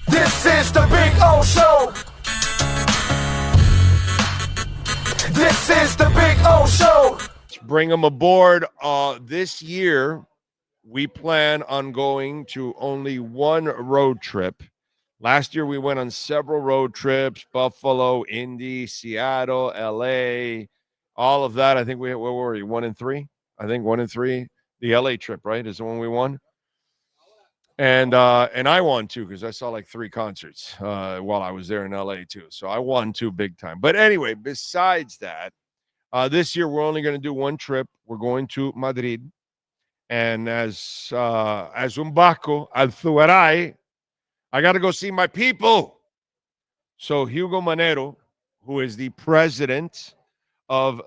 This is the Big O Show. This is the Big O Show. Bring them aboard. This year, we plan on going to only one road trip. Last year, we went on several road trips: Buffalo, Indy, Seattle, LA, all of that. I think where were we? 1 and 3. I think 1 and 3. The LA trip, right, is the one we won. And I won too, because I saw like 3 concerts while I was there in LA too. So I won 2 big time. But anyway, besides that, this year we're only going to do one trip. We're going to Madrid, and as un Baco, Alzugaray, I got to go see my people. So Hugo Manero, who is the president of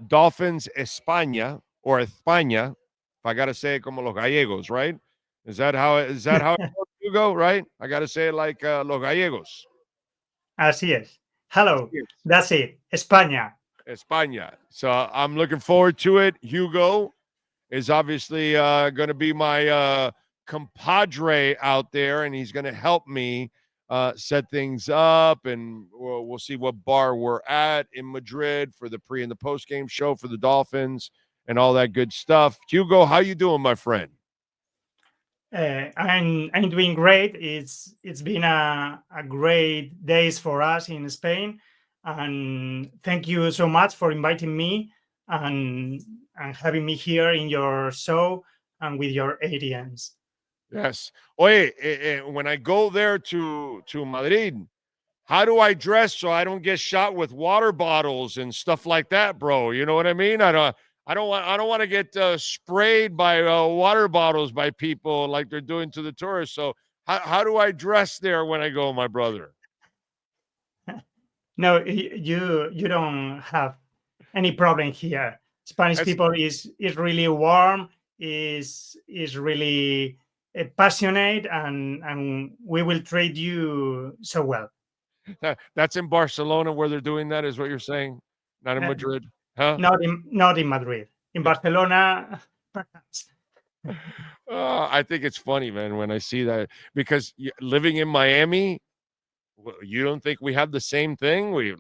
Dolphins España, or España, if I got to say it como los gallegos, right? Is that how it goes, Hugo, right? I got to say it like los gallegos. Así es. Hello. That's it. España. España. So I'm looking forward to it. Hugo is obviously going to be my compadre out there, and he's going to help me set things up, and we'll see what bar we're at in Madrid for the pre and the post game show for the Dolphins and all that good stuff. Hugo, how you doing, my friend? I'm doing great. It's been a great days for us in Spain, and thank you so much for inviting me and having me here in your show and with your audience. Yes. Oye, when I go there to Madrid, how do I dress so I don't get shot with water bottles and stuff like that, bro? You know what I mean? I don't want to get sprayed by water bottles by people like they're doing to the tourists. So how do I dress there when I go, my brother? No, you don't have any problem here. Spanish people is really warm, is really passionate, and we will treat you so well. That's in Barcelona where they're doing that, is what you're saying? Not in Madrid, huh? Not in Madrid. In Barcelona, perhaps. I think it's funny, man, when I see that, because living in Miami, you don't think we have the same thing? We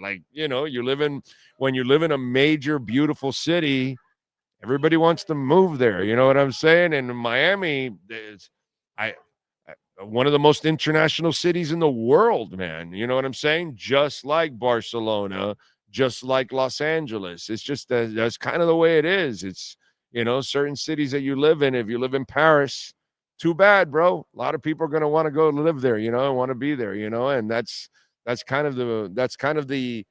when you live in a major, beautiful city, everybody wants to move there. You know what I'm saying? And in Miami, one of the most international cities in the world, man. You know what I'm saying? Just like Barcelona, just like Los Angeles. It's just that's kind of the way it is. It's, certain cities that you live in. If you live in Paris, too bad, bro. A lot of people are going to want to go live there, and want to be there, and that's kind of the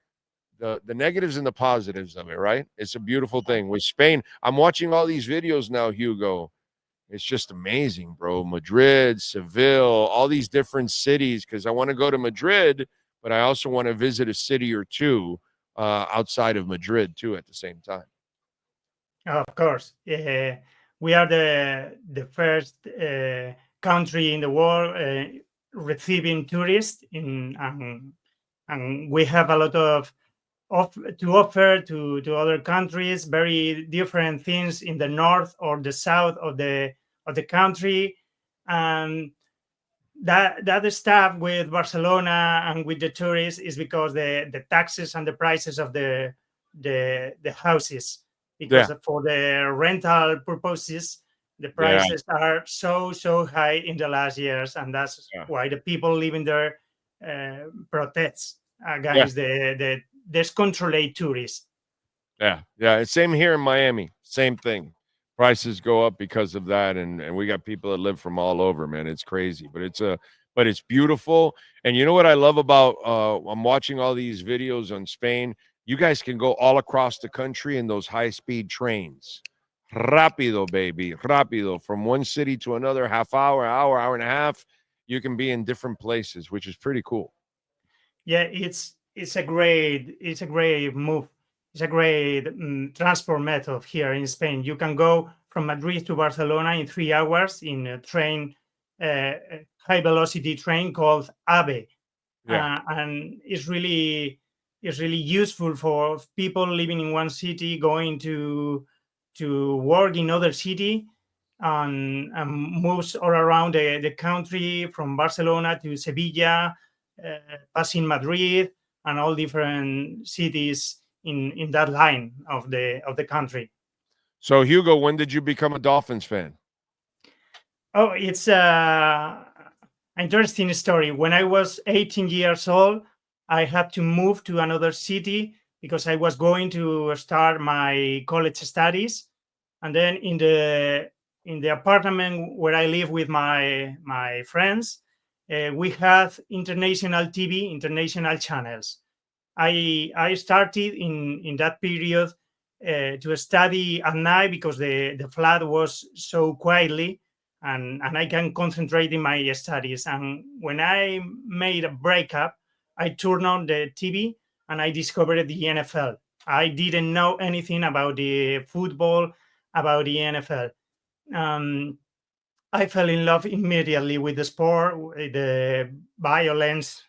negatives and the positives of it, right? It's a beautiful thing. With Spain, I'm watching all these videos now, Hugo. It's just amazing, bro. Madrid, Seville, all these different cities, because I want to go to Madrid, but I also want to visit a city or two outside of Madrid too at the same time. Of course. We are the first country in the world receiving tourists, and we have a lot to offer to other countries, very different things in the north or the south of the country. And that stuff with Barcelona and with the tourists is because the taxes and the prices of the houses, because for the rental purposes, the prices are so high in the last years, and that's why the people living there protest against the discontrolled tourists. Yeah. Same here in Miami. Same thing. Prices go up because of that, and we got people that live from all over, man. It's crazy, but it's beautiful. And you know what I love about I'm watching all these videos on Spain. You guys can go all across the country in those high-speed trains. Rápido, baby. Rápido. From one city to another, half hour and a half. You can be in different places, which is pretty cool. Yeah, it's a great move. It's a great transport method here in Spain. You can go from Madrid to Barcelona in 3 hours in a train, high velocity train called AVE, and it's really useful for people living in one city going to work in other city, and moves all around the country from Barcelona to Sevilla, passing Madrid and all different cities in that line of the country. So, Hugo, when did you become a Dolphins fan? Oh, it's a interesting story. When I was 18 years old, I had to move to another city because I was going to start my college studies, and then in the apartment where I live with my friends, we had international TV, international channels. I started in that period to study at night because the flat was so quietly, and I can concentrate in my studies. And when I made a breakup, I turned on the TV and I discovered the NFL. I didn't know anything about the football, about the NFL. Um, I fell in love immediately with the sport, with the violence.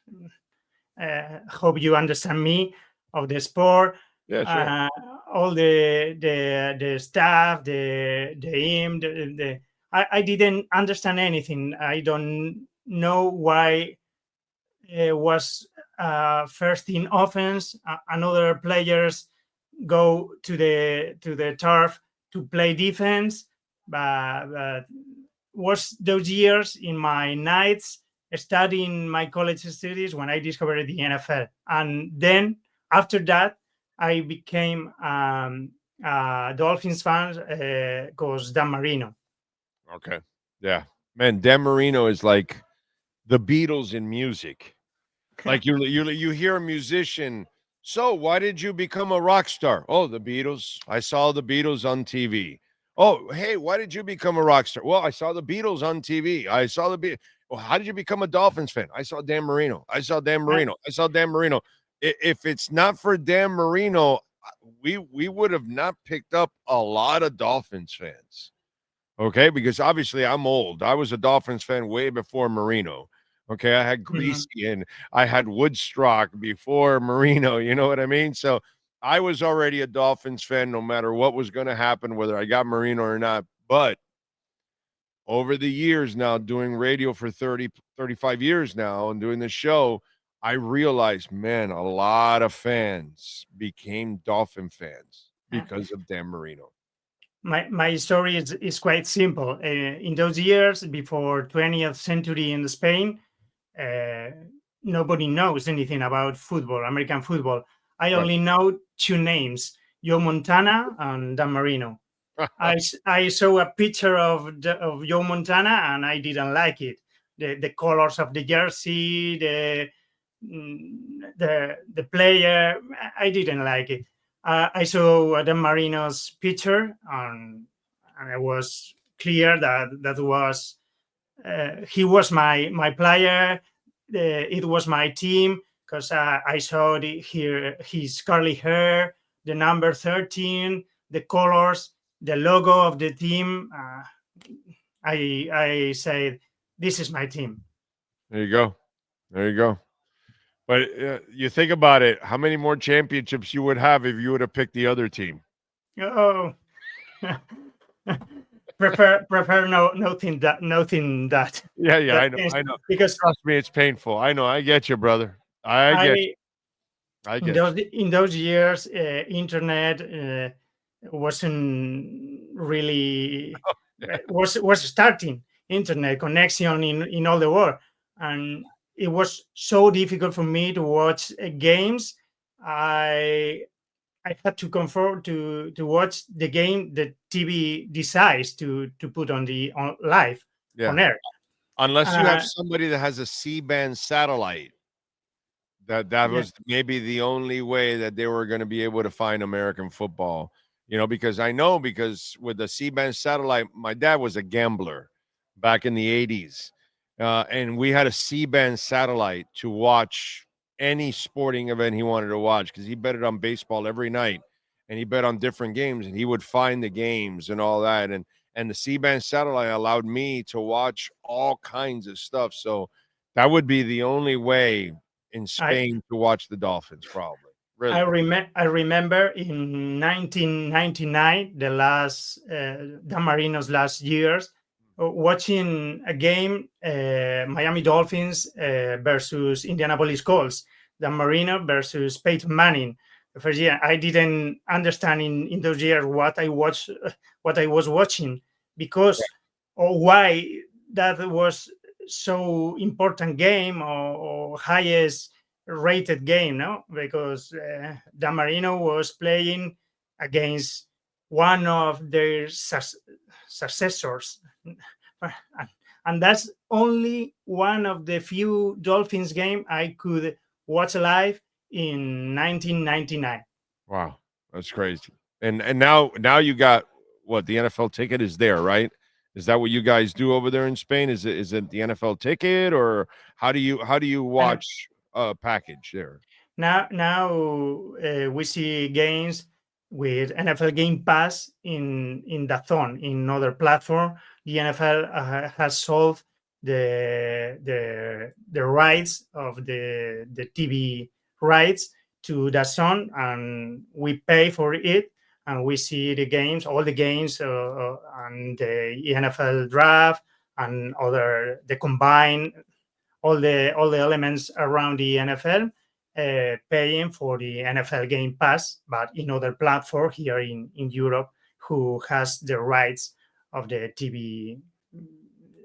Hope you understand me, of the sport. Yeah, sure. All the staff, the aim, I didn't understand anything. I don't know why was first in offense, another players go to the turf to play defense, but was those years in my nights studying my college studies when I discovered the NFL. And then after that, I became Dolphins fan because Dan Marino. Okay. Yeah. Man, Dan Marino is like the Beatles in music. Like you hear a musician. So why did you become a rock star? Oh, the Beatles. I saw the Beatles on TV. Oh, hey, why did you become a rock star? Well, I saw the Beatles on TV. I saw the Beatles. Well, how did you become a Dolphins fan? I saw Dan Marino. I saw Dan Marino. I saw Dan Marino. If it's not for Dan Marino, we would have not picked up a lot of Dolphins fans. Okay, because obviously I'm old. I was a Dolphins fan way before Marino. Okay, I had Greasy and I had Woodstock before Marino. You know what I mean? So I was already a Dolphins fan no matter what was going to happen, whether I got Marino or not. But over the years now, doing radio for 30, 35 years now and doing the show, I realized, man, a lot of fans became Dolphin fans because of Dan Marino. My story is quite simple. In those years before 20th century in Spain, uh, nobody knows anything about football, American football. I Right. only know two names: Joe Montana and Dan Marino. I saw a picture of Joe Montana and I didn't like it. The colors of the jersey, the player, I didn't like it. I saw Dan Marino's picture and it was clear that was he was my player. It was my team because I saw his curly hair, the number 13, the colors, the logo of the team. I said, this is my team. There you go. There you go. But you think about it, how many more championships you would have if you would have picked the other team? Oh, prefer nothing that Yeah, that I know. because Trust me, it's painful. I know. I get you, brother. I get you. I I get you. in those years, internet wasn't really was starting internet connection in all the world, and it was so difficult for me to watch games. I I had to conform to watch the game the TV decides to put on live Yeah. on air. Unless you have Uh, somebody that has a C-band satellite, that yeah, was maybe the only way that they were going to be able to find American football. You know, because I know because with the C-band satellite, my dad was a gambler back in the 80s. And we had a C-band satellite to watch any sporting event he wanted to watch because he betted on baseball every night and he bet on different games and he would find the games and all that. And the C-band satellite allowed me to watch all kinds of stuff. So that would be the only way in I Spain to watch the Dolphins, probably. Really? I remember in 1999, the last Dan Marino's last years, watching a game, Miami Dolphins versus Indianapolis Colts. Dan Marino versus Peyton Manning. The first year, I didn't understand in those years what I watched, what I was watching, because or why that was so important game, or highest rated game, no? Because Dan Marino was playing against one of their successors. And that's only one of the few Dolphins game I could watch live in 1999. Wow, that's crazy. And now you got what, the NFL ticket is there, right? Is that what you guys do over there in Spain? Is it the NFL ticket, or how do you And watch a package there? now we see games with NFL Game Pass in the Zone, in other platform. The NFL has sold the rights of the TV rights to the Zone, and we pay for it, and we see the games, all the games, and the NFL draft and other the combine, all the elements around the NFL, paying for the NFL Game Pass, but in other platform here in Europe, who has the rights of the TV,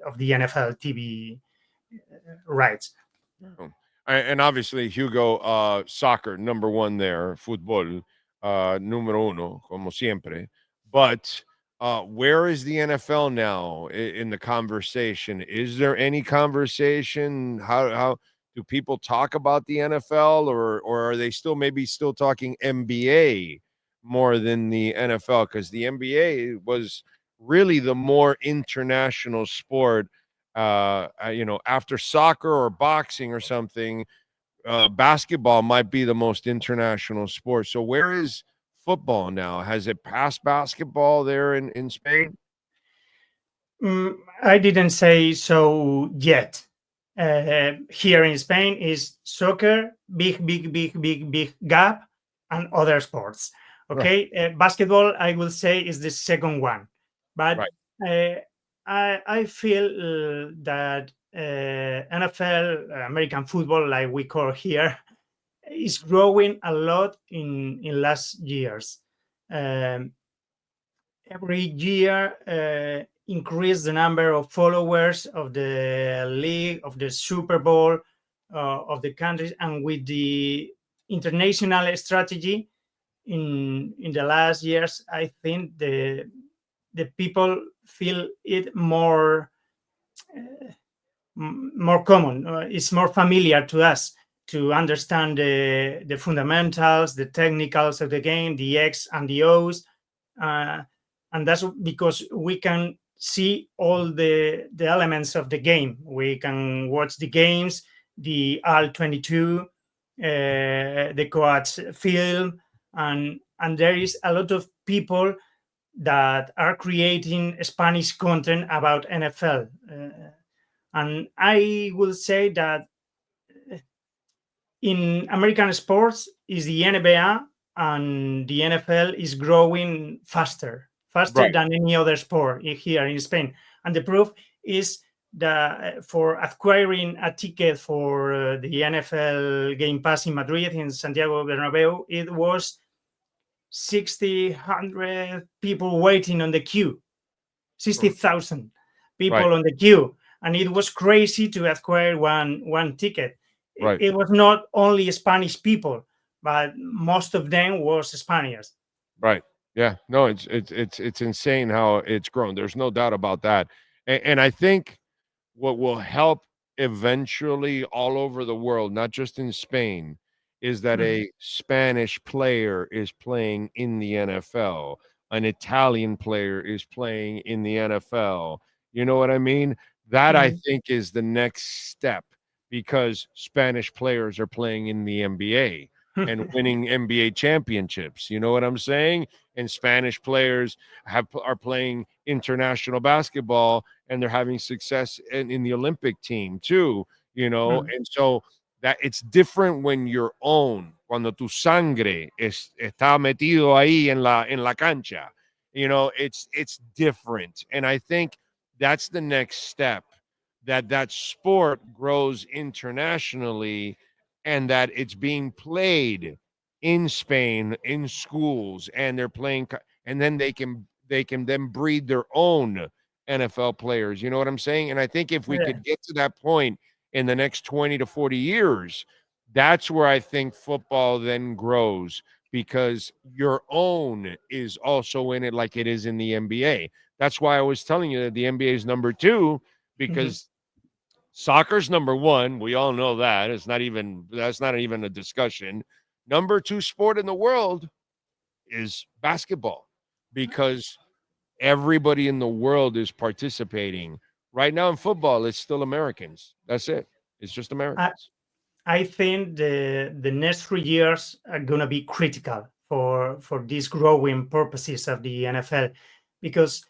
of the NFL TV rights. Oh. And obviously, Hugo, soccer number one there, football, numero uno, como siempre. But where is the NFL now in the conversation? Is there any conversation? How do people talk about the NFL, or are they still talking NBA more than the NFL? Because the NBA was really the more international sport, after soccer or boxing or something. Basketball might be the most international sport. So where is football now? Has it passed basketball there in Spain? I didn't say so yet. Here in Spain is soccer, big gap, and other sports. Right, Okay, basketball I will say is the second one, but right. uh, I feel that NFL, American football, like we call here, is growing a lot in last years. Um, every year increase the number of followers of the league, of the Super Bowl, of the countries, and with the international strategy in the last years, I think the people feel it more common. It's more familiar to us to understand the fundamentals, the technicals of the game, the X and the O's, uh, and that's because we can see all the elements of the game. We can watch the games, the all 22, the coach film, and there is a lot of people that are creating Spanish content about NFL. And I will say that in American sports is the NBA, and the NFL is growing faster Right. than any other sport here in Spain. And the proof is that for acquiring a ticket for the NFL Game Pass in Madrid, in Santiago Bernabeu, it was 100 people waiting on the queue, 60,000 Right. people on the queue, and it was crazy to acquire one ticket. Right. It was not only Spanish people, but most of them was Spaniards. Right. Yeah. No, it's insane how it's grown. There's no doubt about that. And I think what will help eventually all over the world, not just in Spain, is that Mhm. a Spanish player is playing in the NFL, an Italian player is playing in the NFL. You know what I mean? That I Mhm. think is the next step, because Spanish players are playing in the NBA and winning NBA championships. You know what I'm saying? And Spanish players are playing international basketball, and they're having success in the Olympic team too, Mhm. and so that it's different when your own, cuando tu sangre está metido ahí en la cancha. It's different. And I think that's the next step, that sport grows internationally and that it's being played in Spain in schools, and they're playing, and then they can then breed their own NFL players. You know what I'm saying? And I think if we Yeah. could get to that point in the next 20 to 40 years, that's where I think football then grows, because your own is also in it like it is in the NBA. That's why I was telling you that the NBA is number 2, Mhm. because soccer's number 1. We all know that. That's not even a discussion. Number 2 sport in the world is basketball, because everybody in the world is participating. Right now in football, it's still Americans. That's it. It's just I, Americans. I think the next 3 years are gonna be critical for these growing purposes of the NFL, because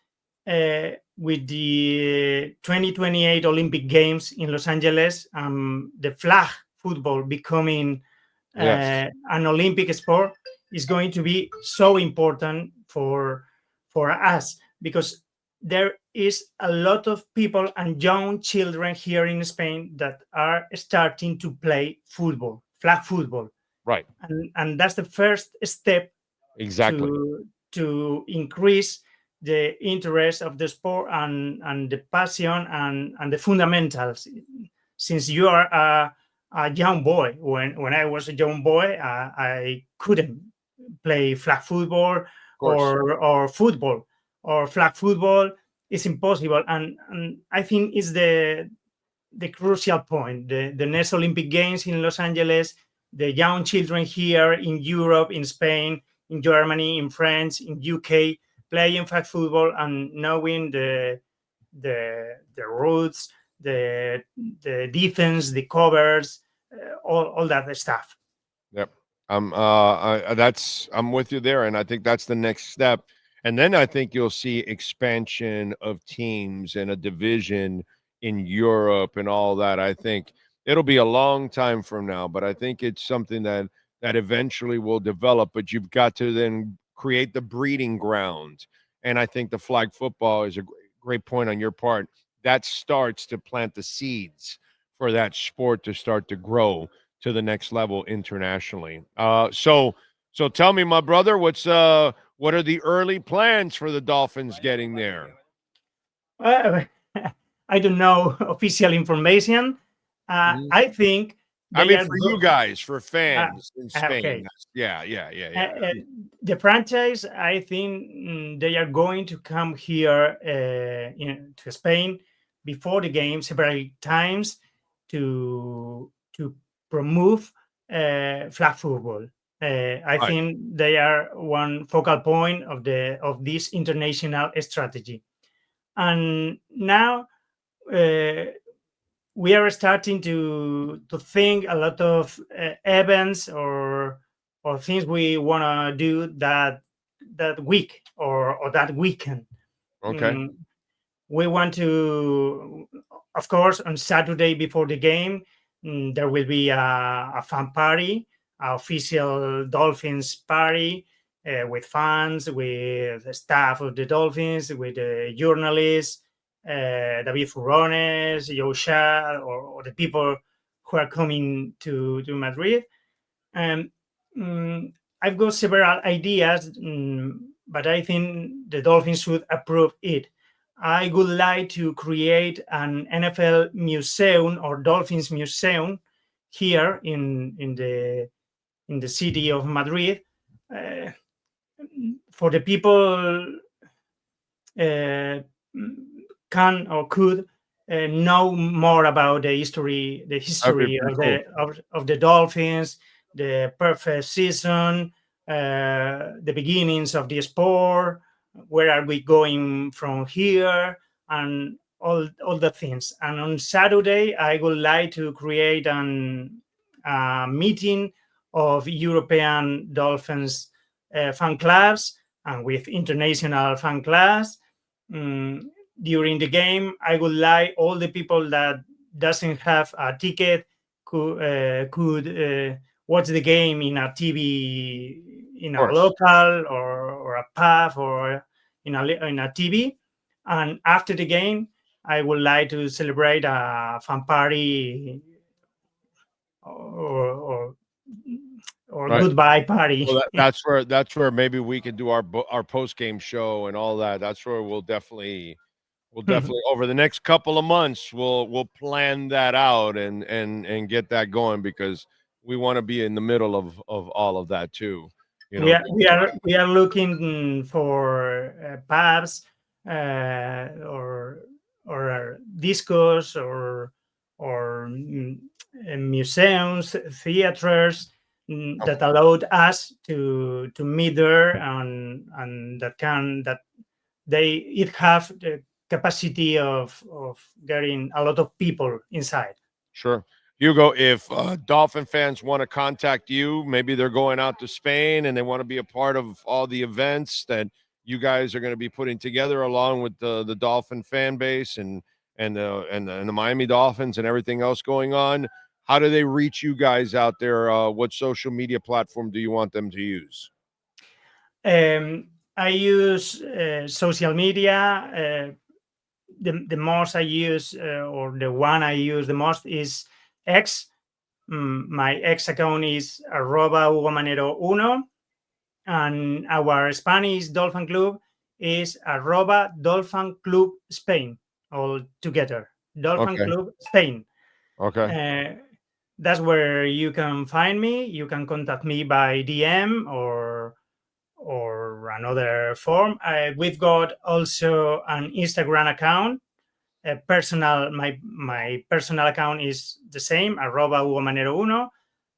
with the 2028 Olympic Games in Los Angeles, the flag football becoming Yes. an Olympic sport is going to be so important for us, because there is a lot of people and young children here in Spain that are starting to play football, flag football, Right. and that's the first step Exactly. to increase the interest of the sport and the passion and the fundamentals. Since you are a young boy, when I was a young boy, I couldn't play flag football Of course. or football or flag football. It's impossible, and I think it's the crucial point. The next Olympic Games in Los Angeles, the young children here in Europe, in Spain, in Germany, in France, in UK, playing flag football and knowing the roots, the defense, the covers, all that stuff. Yep. I'm with you there, and I think that's the next step. And then I think you'll see expansion of teams and a division in Europe and all that. I think it'll be a long time from now, but I think it's something that eventually will develop. But you've got to then create the breeding ground, and I think the flag football is a great point on your part. That starts to plant the seeds for that sport to start to grow to the next level internationally. So tell me, my brother, what are the early plans for the Dolphins getting there? Uh, I don't know official information. Mhm. I think I they mean, are for you guys, for uh, fans in Spain. okay. Yeah, yeah, yeah, yeah. The franchise, I think they are going to come here to Spain before the game several times to promote flag football. I Right. think they are one focal point of this international strategy. And now uh, we are starting to think a lot of events or things we want to do that week or that weekend. Okay. Mm, we want to, of course, on Saturday before the game, there will be a fan party, a official Dolphins party with fans, with the staff of the Dolphins, with the journalists, David Furones, Joe Shah, or the people who are coming to Madrid. And I've got several ideas, but I think the Dolphins should approve it. I would like to create an NFL museum or Dolphins museum here in the city of Madrid uh, for the people uh, can or could know more about the That'd be history pretty of cool. of the Dolphins, the perfect season, the beginnings of the sport, where are we going from here, and all the things. And on Saturday, I would like to create a meeting of European Dolphins fan clubs and with international fan clubs. Mm, During the game, I would like all the people that doesn't have a ticket could watch the game in a TV, in a local or a pub or in a TV. And after the game, I would like to celebrate a fan party or goodbye party. Well, that's where maybe we could do our post game show and all that. That's where we'll definitely over the next couple of months we'll plan that out and get that going, because we want to be in the middle of all of that too. You know, we are looking for pubs or discos or museums, theaters that allowed us to meet there, and that it have the capacity of getting a lot of people inside. Sure. Hugo, if Dolphin fans want to contact you, maybe they're going out to Spain and they want to be a part of all the events that you guys are going to be putting together along with the Dolphin fan base and the Miami Dolphins and everything else going on, how do they reach you guys out there? What social media platform do you want them to use? I use social media. The most I use, or the one I use the most, is X. My X account is @Hugo Manero 1, and our Spanish Dolphin Club is @Dolphin Club Spain, all together. Dolphin Club Spain. Okay. That's where you can find me. You can contact me by DM or another form. We've got also an Instagram account. My personal account is the same, @Hugo Manero 1,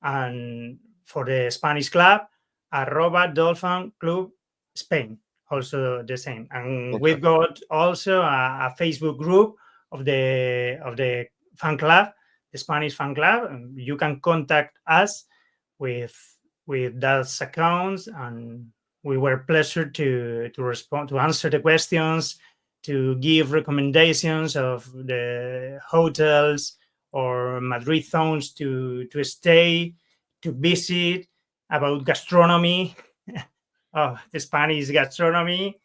and for the Spanish club, @Dolphin Club Spain, also the same. And we've got also a Facebook group of the fan club, the Spanish fan club. And you can contact us with those accounts, and we were pleasure to respond, to answer the questions, to give recommendations of the hotels or Madrid zones to stay, to visit, about gastronomy, the Spanish gastronomy,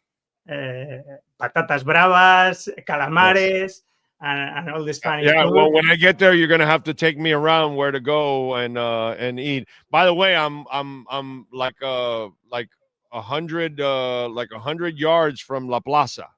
patatas bravas, calamares, and all the Spanish food. Well, when I get there, you're gonna have to take me around where to go and eat. By the way, I'm like 100 yards from La Plaza.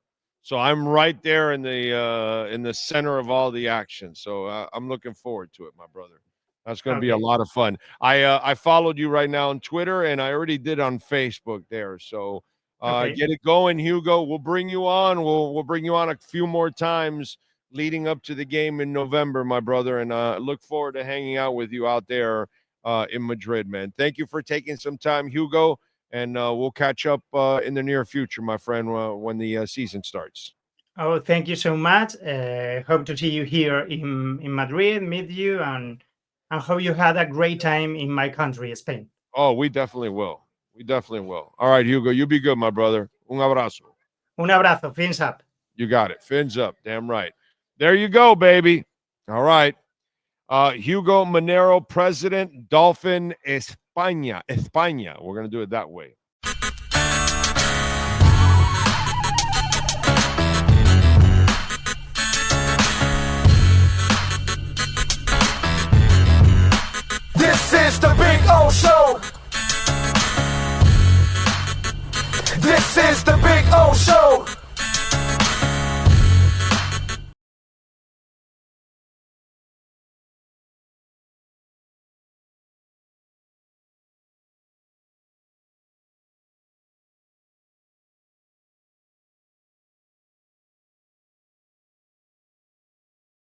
So I'm right there in the center of all the action. So I'm looking forward to it, my brother. That's going to be a lot of fun. I followed you right now on Twitter, and I already did on Facebook there. So get it going, Hugo. We'll bring you on. We'll bring you on a few more times leading up to the game in November, my brother. And look forward to hanging out with you out there in Madrid, man. Thank you for taking some time, Hugo. And we'll catch up in the near future, my friend, when the season starts. Oh, thank you so much. Hope to see you here in Madrid, meet you, and hope you had a great time in my country, Spain. Oh, we definitely will. We definitely will. All right, Hugo, you be good, my brother. Un abrazo. Un abrazo. Fins up. You got it. Fins up. Damn right. There you go, baby. All right. Hugo Manero, President, Dolphin España. We're going to do it that way. This is the Big O Show. This is the Big O Show.